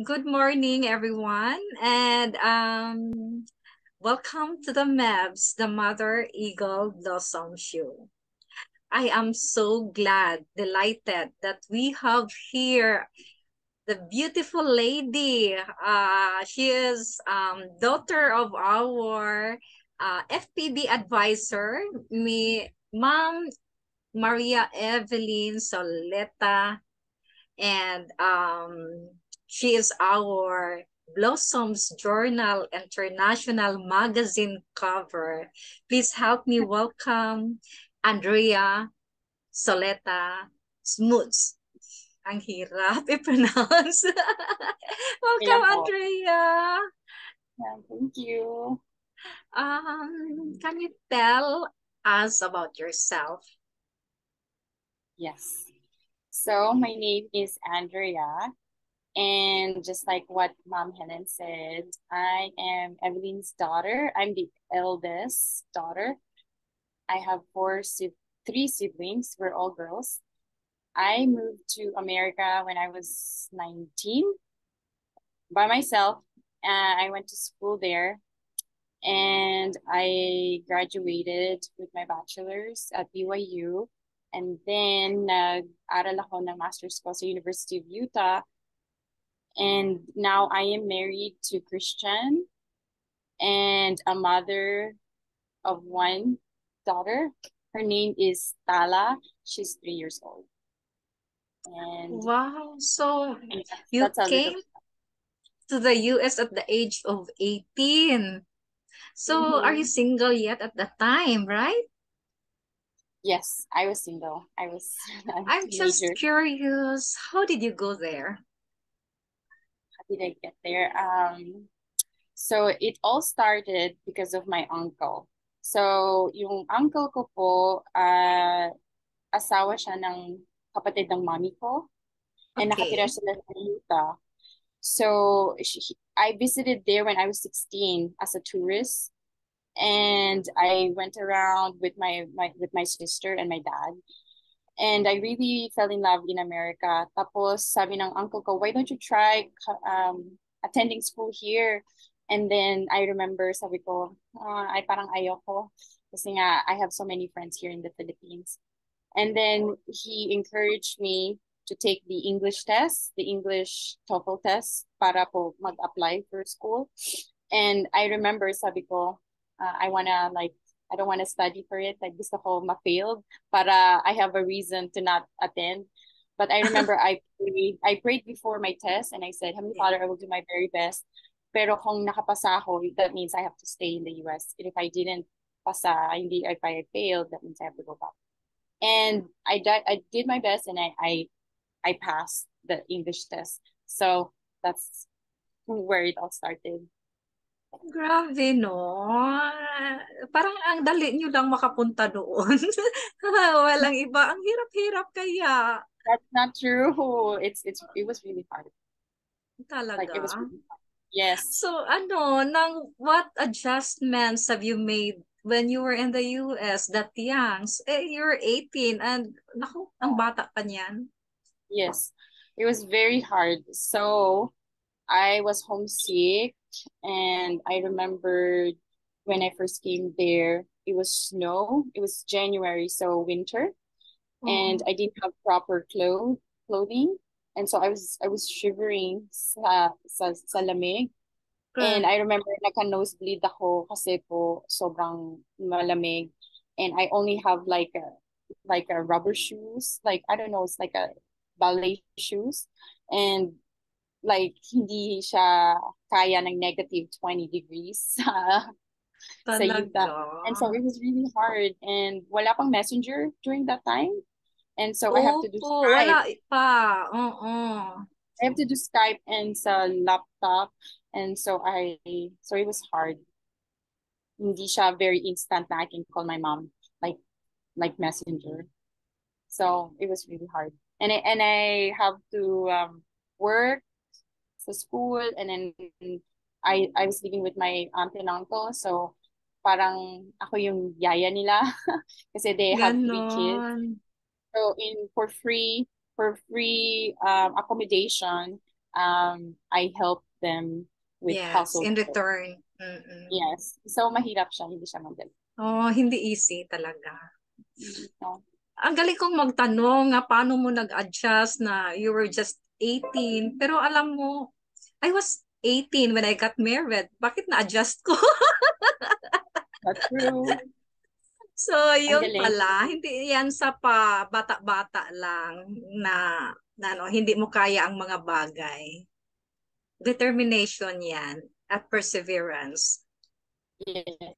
Good morning, everyone, and welcome to the MEBS, the Mother Eagle Blossom Show. I am so delighted that we have here the beautiful lady. She is daughter of our FPB advisor, Ma'am Maria Evelyn Soleta, and she is our Blossoms Journal International Magazine cover. Please help me welcome Andrea Soleta Schmutz. Ang hirap i-pronounce. Okay Welcome, lang po. Andrea. Yeah, thank you. Can you tell us about yourself? Yes. So my name is Andrea, and just like what Mom Helen said, I am Evelyn's daughter. I'm the eldest daughter. I have three siblings. We're all girls. I moved to America when I was 19 by myself. I went to school there and I graduated with my bachelor's at BYU. And then nag-aral ako ng master's ko sa University of Utah. And now I am married to Christian and a mother of one daughter. Her name is Tala. She's 3 years old. And Wow, so you that's a little. came to the US at the age of 18. So are you Mhm. single yet at the time, right? Yes, I was single. I was a I'm just teenager. curious, how did you go there? How did I get there? So it all started because of my uncle. So yung uncle ko po, asawa siya ng kapatid ng mommy ko and nakatira Okay. sila sa Utah. So I visited there when I was 16 as a tourist and I went around with my sister and my dad. And I really fell in love in America. Tapos sabi ng uncle ko, why don't you try attending school here? And then I remember sabi ko, ay parang ayoko. Kasi nga, I have so many friends here in the Philippines. And then he encouraged me to take the English test, the English TOEFL test para po mag-apply for school. And I remember sabi ko, I don't wanna study for it. Like gusto ko ma-failed para I have a reason to not attend. But I remember I prayed before my test and I said, Heavenly Yeah. Father, I will do my very best. Pero kung nakapasa ako, that means I have to stay in the US. And if I didn't pasa, if I failed, that means I have to go back. And I did my best and I passed the English test. So that's where it all started. Grabe, no? Parang ang dali nyo lang makapunta doon. Walang iba. Ang hirap-hirap kaya. That's not true. It was really hard. Like Talaga. it was really hard. Yes. So, what adjustments have you made when you were in the US that young? You're 18 and, naku, ang bata pa niyan. Yes. It was very hard. So I was homesick and I remembered when I first came there, it was snow. It was January, so winter. And Oo. I didn't have proper clothing. And so I was shivering sa lamig. And Correct. I remember naka-nosebleed ako kasi po sobrang malamig. And I only have like a rubber shoes. Like I don't know, it's like a ballet shoes. And like hindi siya kaya ng negative 20 degrees sa Utah. Talaga. And so it was really hard. And wala pang messenger during that time. And so I have to do Opo, wala Skype. pa. Oo. I have to do Skype and sa laptop. And so it was hard. Hindi siya very instant na I can call my mom like like messenger. So it was really hard. And I have to work sa school and then I was living with my aunt and uncle. So parang ako yung yaya nila kasi they have 3 kids. Ganon. So for free accommodation, I help them with Yes, household in chores. return. Mm-mm. Yes. So mahirap siya, hindi siya madali. Oh, hindi easy talaga. No. Ang galing kong magtanong nga paano mo nag-adjust na you were just 18. Pero alam mo, I was 18 when I got married. Bakit na-adjust ko? That's true. So, Ang yun galing. pala. Hindi yan sa pa bata-bata lang na, na ano, hindi mo kaya ang mga bagay. Determination yan at perseverance. Yes.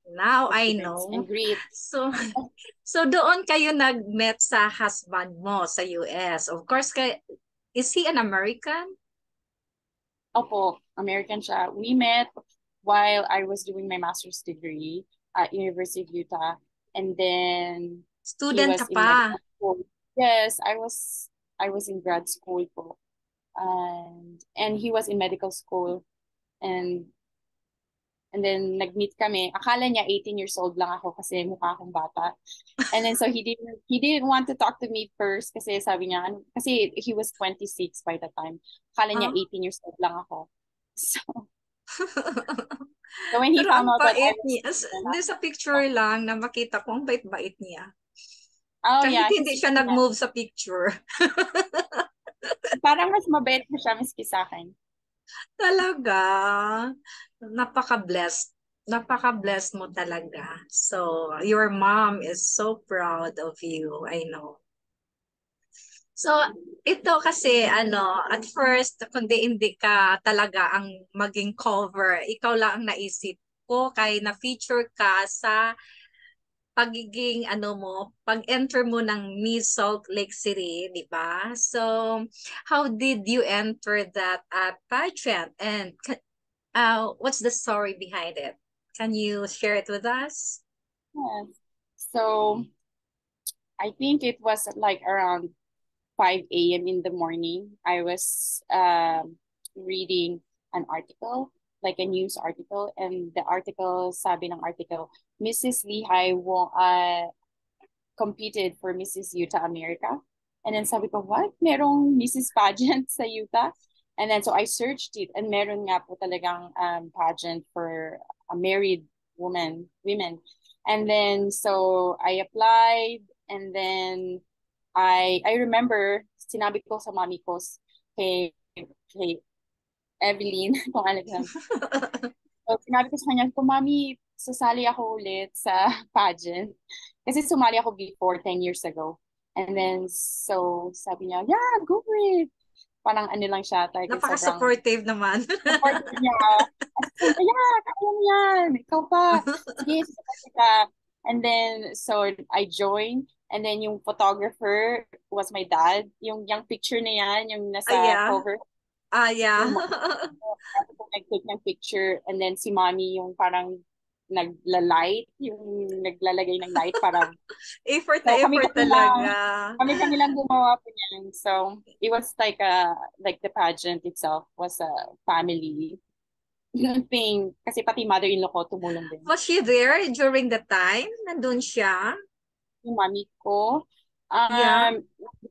Now I Perseverance know. and grit. So, so doon kayo nag-met sa husband mo sa US. Of course, is he an American? Opo, American siya. We met while I was doing my master's degree at University of Utah. And then he Student ka was in pa. medical school. Yes, I was in grad school po. And he was in medical school. And and then nag-meet kami. Akala niya 18 years old lang ako kasi mukha akong bata. And then so he didn't want to talk to me first kasi sabi niya kasi he was 26 by the time. Akala niya Ah. 18 years old lang ako. So when he Pero found ang out that I bait was niya. Hindi sa picture lang na makita ko, ang bait-bait niya. oh Kahit yeah, hindi siya nag-move sa picture. parang mas mabait mo siya miski sa akin. Talaga. Napaka-blessed. Napaka-blessed mo talaga. So, your mom is so proud of you. I know. So, ito kasi, at first, kundi hindi ka talaga ang maging cover. Ikaw lang ang naisip ko kay na-feature ka sa pagiging, pag-enter mo ng Miss Salt Lake City, di ba? So, how did you enter that pageant? And what's the story behind it? Can you share it with us? Yes. So I think it was like around 5 a.m. in the morning. I was reading an article, like a news article, and the article, sabi ng article, Mrs. Lehigh competed for Mrs. Utah America. And then sabi ko, what? Merong Mrs. Pageant sa Utah? And then so I searched it and meron nga po talagang pageant for a married women. And then so I applied and then I remember sinabi ko sa mami ko kay Evelyn kung ano lang. So, sinabi ko sa kanya, kung mami, sasali ako ulit sa pageant. Kasi sumali ako before 10 years ago. And then, so, sabi niya, yeah, go for it. Parang ano lang siya, target sobrang Napaka-supportive naman. supportive niya. As in, yeah, kaya mo yan. Ikaw pa. Sige, support kita. And then, so, I joined. And then, yung photographer was my dad. Yung picture na yan, yung Ah, nasa yeah. cover. Ah, yeah. Yung ako nag-take ng picture and then si mommy yung parang nagla-light, yung naglalagay ng light parang Effort na so effort talaga. kami lang gumawa po niyan. So it was like the pageant itself was a family thing kasi pati mother-in-law ko tumulong din. Was she there during the time? Nandun siya? Yung mommy ko Yeah.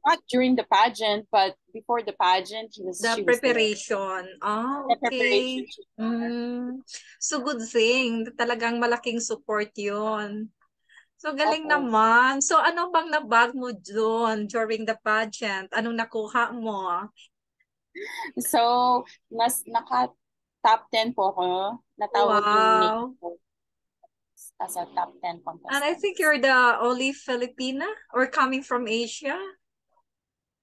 not during the pageant but before the pageant The she was there. preparation. Ah, The preparation. okay. So good thing. Talagang malaking support yun. So galing Opo. naman. So ano bang nabag mo doon during the pageant? Anong nakuha mo? So, naka top 10 po ako. Natawag yung name Wow. ko as a top 10 And I think contestants. you're the only Filipina or coming from Asia.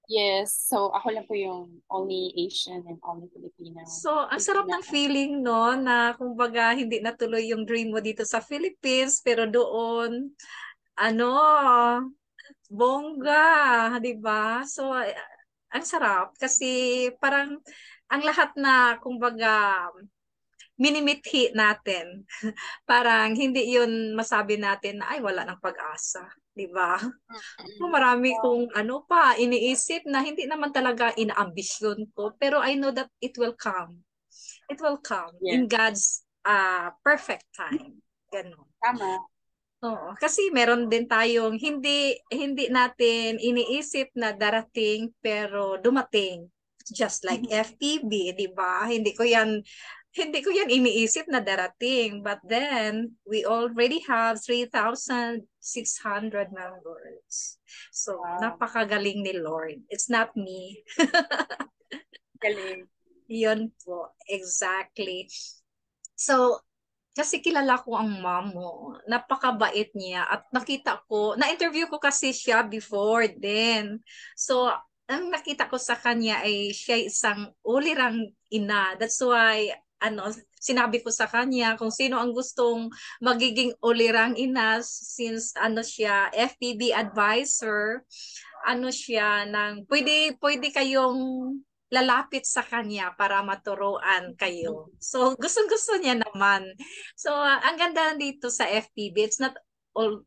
Yes, so ako lang po yung only Asian and only Filipino. So, ang sarap Filipina. ng feeling, no, na kumbaga hindi natuloy yung dream mo dito sa Philippines, pero doon, ano, bongga, di ba? So, ang sarap kasi parang ang lahat na, kumbaga, minimithi natin. Parang hindi yun masabi natin na, ay, wala ng pag-asa. Di ba? So, Mm-mm. marami So, kong iniisip na hindi naman talaga inaambisyon ko, pero I know that it will come. It will come yes, in God's perfect time. Ganun. tama. Oo, kasi meron din tayong hindi natin iniisip na darating pero dumating. Just like FPB, di ba? Hindi ko yan iniisip na darating. But then, we already have 3,600 members. So, Wow. napakagaling ni Lord. It's not me. Galing. Yun po. Exactly. So, kasi kilala ko ang mom mo. Napakabait niya. At na-interview ko kasi siya before then. So, ang nakita ko sa kanya ay siya isang ulirang ina. That's why, sinabi ko sa kanya kung sino ang gustong magiging ulirang ina since siya, FPB advisor, siya pwede kayong lalapit sa kanya para maturuan kayo. So, gustong-gusto niya naman. So, ang ganda dito sa FPB, it's not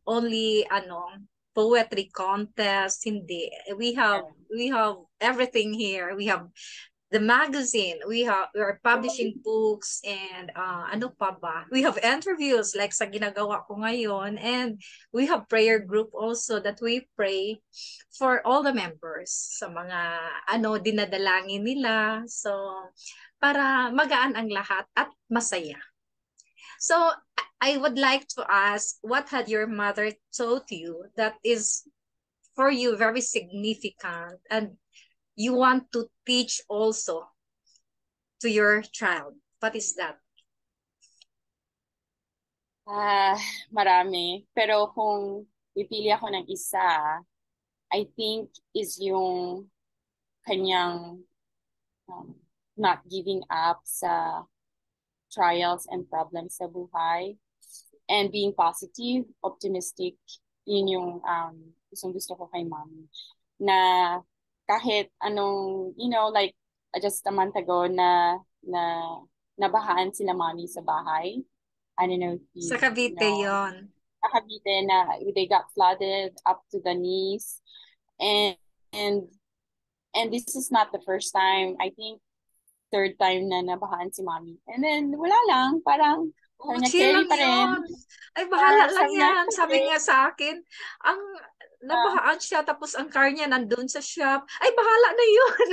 only poetry contest, hindi. We have everything here. We have the magazine. We are publishing books and ano pa ba? We have interviews like sa ginagawa ko ngayon, and we have prayer group also that we pray for all the members sa mga dinadalangin nila. So para magaan ang lahat at masaya. So I would like to ask, what had your mother taught you that is for you very significant and you want to teach also to your child? What is that? Marami. Pero kung pipili ako ng isa, I think is yung kanyang um, not giving up sa trials and problems sa buhay and being positive, optimistic. Yun yung gustong gusto ko kay mommy. Na kahit anong, like just a month ago na nabahaan sila mommy sa bahay. I don't know if Sa you Cavite know. yon. Sa Cavite na they got flooded up to the knees. And and and this is not the first time. I think third time na nabahaan si mommy. And then wala lang, parang Oh, sabi niya, chill carry lang pa rin. yun. Ay, bahala lang Sabi niya, yan. Sabi sige. nga sa akin, ang Uh, nabahaan siya tapos ang car niya nandun sa shop. Ay, bahala na yun.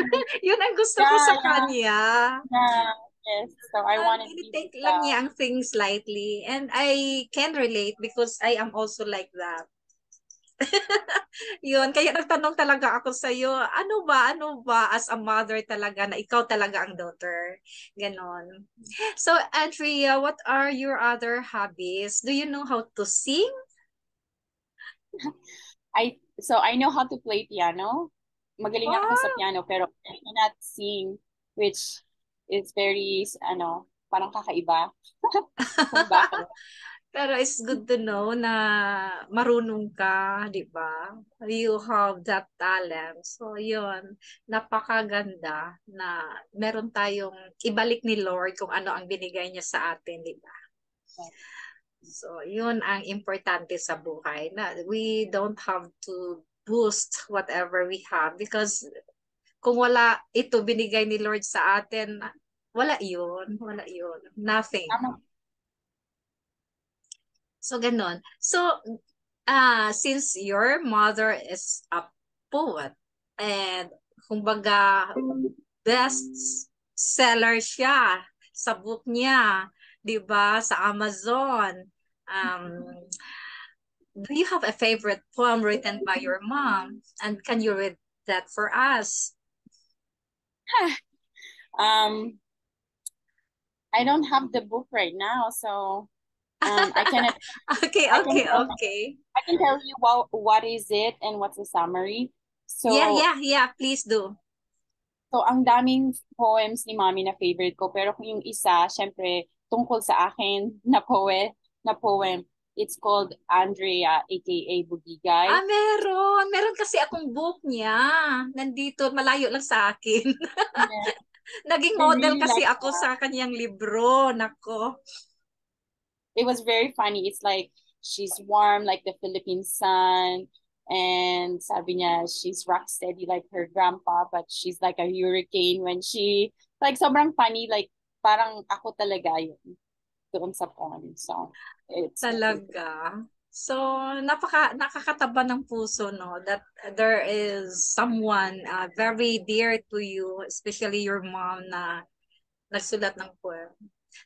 Yun ang gusto ko yeah, sa yeah, kanya. yeah. Yes. So I Ang wanted him tinitake to lang niya ang things lightly. And I can relate because I am also like that. Yun, kaya nagtanong talaga ako sa iyo, ano ba as a mother talaga na ikaw talaga ang daughter? Ganon. So, Andrea, what are your other hobbies? Do you know how to sing? I know how to play piano. Magaling ako sa Wow! piano pero I cannot sing, which is very parang kakaiba kung bakit. Pero it's good to know na marunong ka, di ba? You have that talent. So, yun, napakaganda na meron tayong ibalik ni Lord kung ano ang binigay niya sa atin, di ba? So, yun ang importante sa buhay na we don't have to boost whatever we have because kung wala ito binigay ni Lord sa atin, wala yun, nothing. Tama. So, ganon. So, since your mother is a poet and kumbaga best seller siya sa book niya, 'di ba, sa Amazon. Um, do you have a favorite poem written by your mom? And can you read that for us? Um, I don't have the book right now, so I cannot. Okay, I can okay, tell. okay. I can tell you what is it and what's the summary. Yeah, So yeah, yeah, please do. so ang daming poems ni Mommy na favorite ko, pero kung yung isa, syempre tungkol sa akin na poem. It's called Andrea, aka Bugigay. Meron. Meron kasi akong book niya. Nandito, malayo lang sa akin. Yeah, Naging I model really kasi like ako sa kanyang libro. Nako. it was very funny. It's like she's warm like the Philippine sun. And sabi niya, she's rock steady like her grandpa, but she's like a hurricane when like sobrang funny, like parang ako talaga yun doon sa poem. So it's my favorite. Talaga. So, nakakataba ng puso, no, that there is someone very dear to you, especially your mom na nagsulat ng poem.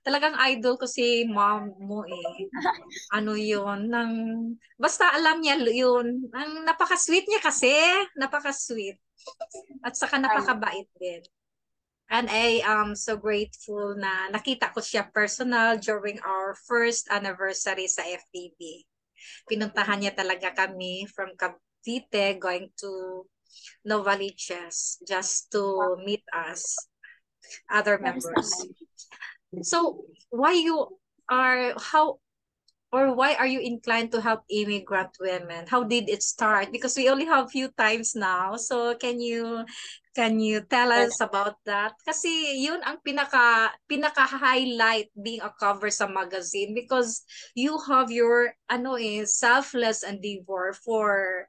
Talagang idol ko si mom mo eh. Ano yun, basta alam niya yun. Ang napaka-sweet niya kasi, napaka-sweet. At saka Tama. napakabait din. And I am so grateful na nakita ko siya personal during our first anniversary sa FDB. Pinuntahan niya talaga kami from Cavite going to Novaliches just Wow, to meet us, other that's so members. nice. So why you how or why are you inclined to help immigrant women? How did it start? Because we only have few times now. So can you tell Yes, us about that? Kasi yun ang pinaka-highlight being a cover sa magazine because you have your selfless endeavor for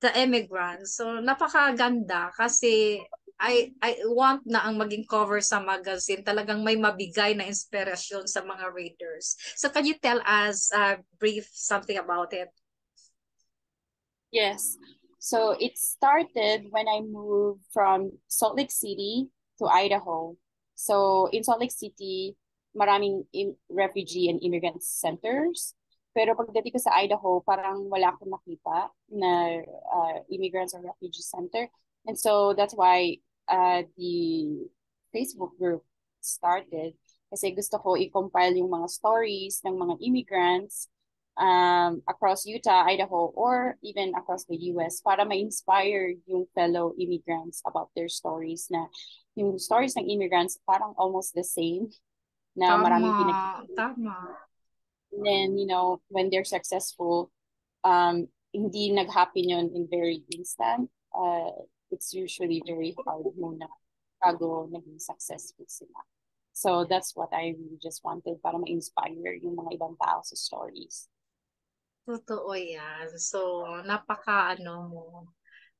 the immigrants. So napakaganda kasi I want na ang maging cover sa magazine talagang may mabigay na inspirasyon sa mga readers. So can you tell us brief something about it? yes. So it started when I moved from Salt Lake City to Idaho. So in Salt Lake City, maraming refugee and immigrant centers. Pero pagdating ko sa Idaho, parang wala akong nakita na immigrants or refugee center. And so that's why the Facebook group started. Kasi gusto ko i-compile yung mga stories ng mga immigrants across Utah, Idaho, or even across the US para ma-inspire yung fellow immigrants about their stories na yung stories ng immigrants parang almost the same na Tama, maraming tama. and then, when they're successful, hindi nag-happen yun in very instant. It's usually very hard muna bago naging successful sila. So that's what I really just wanted para ma-inspire yung mga ibang tao sa stories. Totoo yan. So, mo.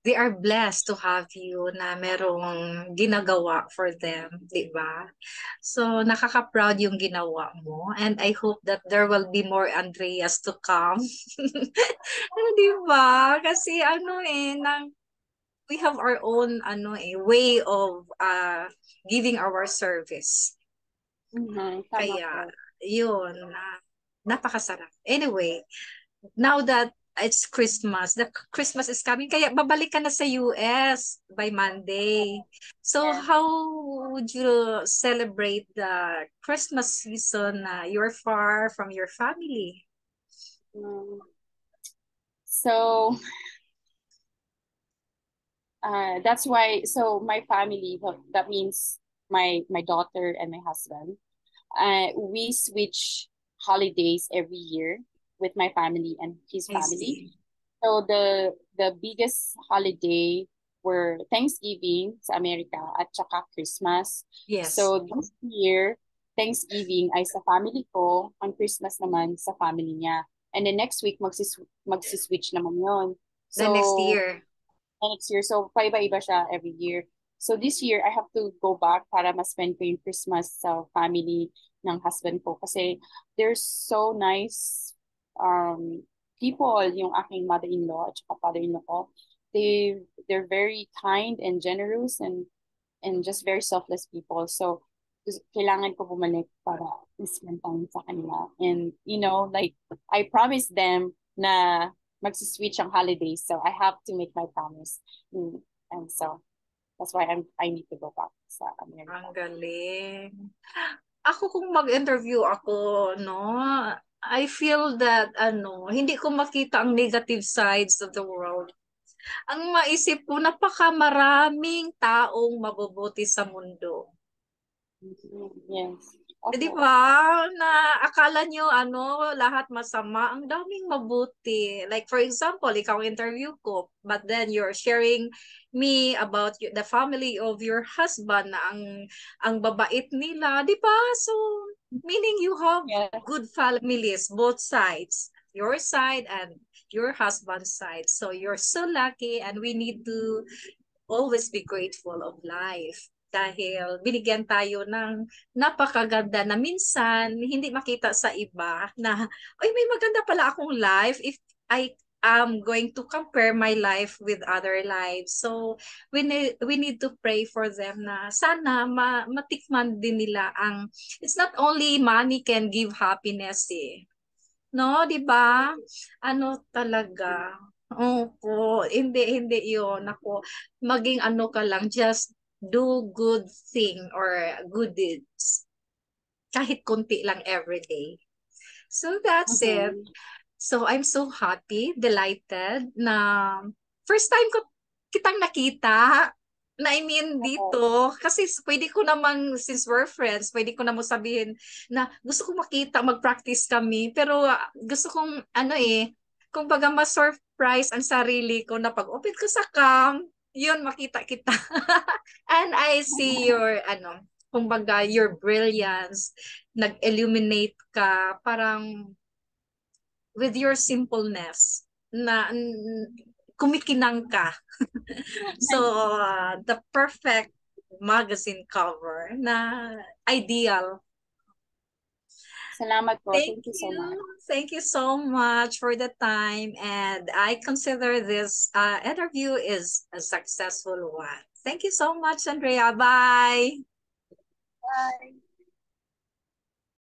They are blessed to have you na merong ginagawa for them, di ba? So, nakaka-proud yung ginawa mo. And I hope that there will be more Andreas to come. Di ba? Kasi we have our own way of giving our service. Tama Kaya, po. yun, napakasarap. Anyway, now that it's Christmas, the Christmas is coming, kaya babalik ka na sa US by Monday. So how Yes. would you celebrate the Christmas season na you're far from your family? Um, so that's why, so my family, that means my daughter and my husband, we switch holidays every year with my family and his I family. see. So the biggest holiday were Thanksgiving sa Amerika at saka Christmas. Yes. So this year, Thanksgiving ay sa family ko, ang Christmas naman sa family niya. And then next week, magsiswitch naman yon. The next So year. next year. So, paiba-iba siya every year. So, this year, I have to go back para ma-spend ko yung Christmas sa family ng husband ko. Kasi they're so nice people, yung aking mother-in-law at saka father-in-law ko. They're very kind and generous and just very selfless people. So, kailangan ko bumalik para spend time sa kanila. And, like, I promised them na magsiswitch ang holidays. So, I have to make my promise. And so, that's why I need to go back sa Ang America. galing. Ako kung mag-interview ako, no, I feel that hindi ko makita ang negative sides of the world. Ang maisip ko, napakamaraming taong mabubuti sa mundo. Yes. Di Opo. ba? Na akala nyo, lahat masama. Ang daming mabuti. Like, for example, ikaw interview ko, but then you're sharing me about the family of your husband na ang babait nila. Di ba? So, meaning you have Yes. good families, both sides. Your side and your husband's side. So, you're so lucky and we need to always be grateful of life. dahil binigyan tayo ng napakaganda na minsan hindi makita sa iba na, ay, may maganda pala akong life if I am going to compare my life with other lives. So we need to pray for them na sana matikman din nila ang, it's not only money can give happiness eh. No, 'di ba? Ano talaga? Opo, hindi 'yon. Ako, maging ano ka lang, just do good thing or good deeds. Kahit konti lang every day. So that's it. Mhm. So I'm so happy, delighted na first time ko kitang nakita. Na I mean Oo. dito, kasi pwede ko namang, since we're friends, pwede ko namang sabihin na gusto kong makita, mag-practice kami. Pero gusto kong, ano eh, kumbaga ma-surprise ang sarili ko na pag-open ko sa cam, yun, makita kita. And I see your, ano, kumbaga, your brilliance, nag-illuminate ka, parang with your simpleness na kumikinang ka. So, the perfect magazine cover na ideal. Salamat po. Thank Thank you so much. you. Thank you so much for the time. And I consider this interview is a successful one. Thank you so much, Andrea. Bye. Bye.